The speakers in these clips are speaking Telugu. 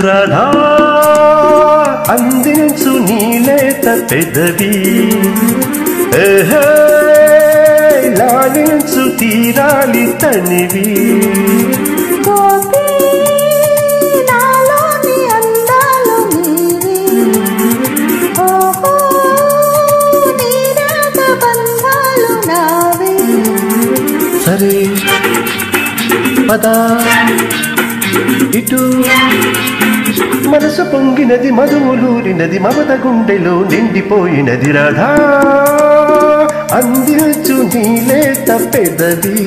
రాధా అందించు నీలేత పెదవి లాలించు తీరాలి తనివి సరే పదా ఇటు మనసు పొంగినది మధువులూరినది మమత గుండెలో నిండిపోయినది రాధా అందించు నీలేత పెదవి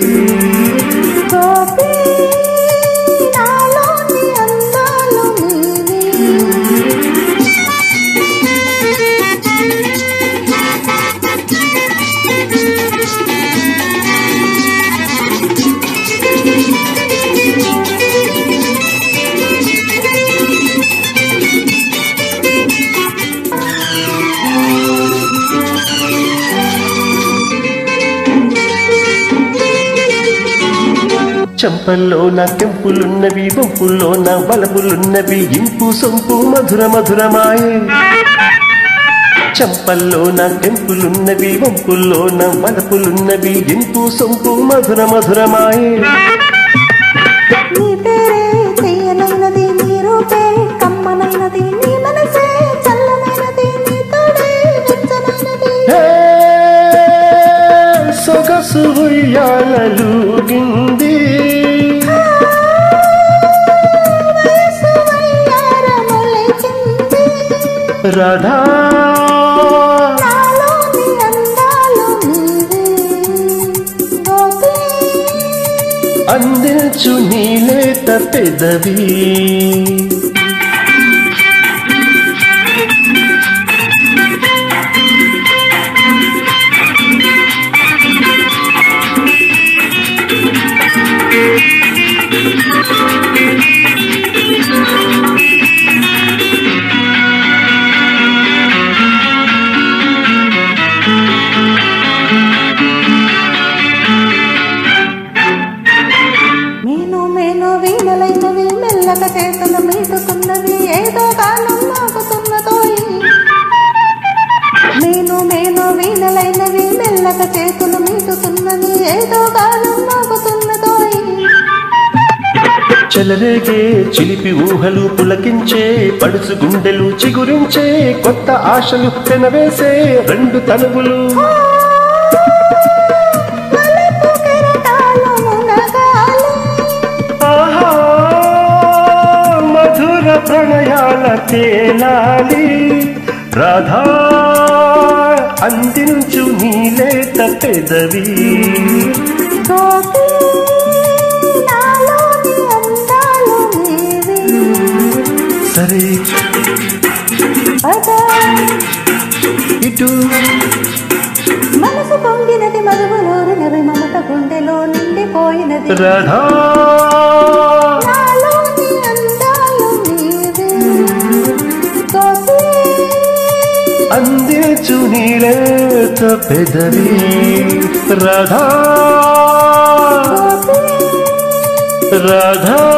చంపల్లో నా కెంపులున్నవి వంపుల్లో నా బలపులున్నవి ఇంపు సొంపు మధుర మధురమాయే చంపల్లో నా కెంపులున్నవి వంపుల్లో నా బలపులున్నవి ఇంపు సొంపు మధుర మధురమాయే సొగసు ఉయ్యాలలుగింది రాధా అందించు నీలేత పెదవి చేతులు మీటుతున్నది ఏదో కాలం మాకుతున్నదోయి నేను వీణలైనవి మెల్లక చేతులు మీటుతున్నది ఏదో కాలం మాకుతున్నదోయి చెలరేగే చిలిపి ఊహలు పులకించే పడుసు గుండెలు చిగురించే కొత్త ఆశలు పెనవేసే రెండు తనువులు ప్రణయాల తేలాలి రాధా అందించు నీలేత పెదవి సరే ఇటు మనసు పొంగినది మధువులూరినది మమత గుండెలో నిండిపోయినది రాధా అందించు నీలేత పెదవి రాధా రాధా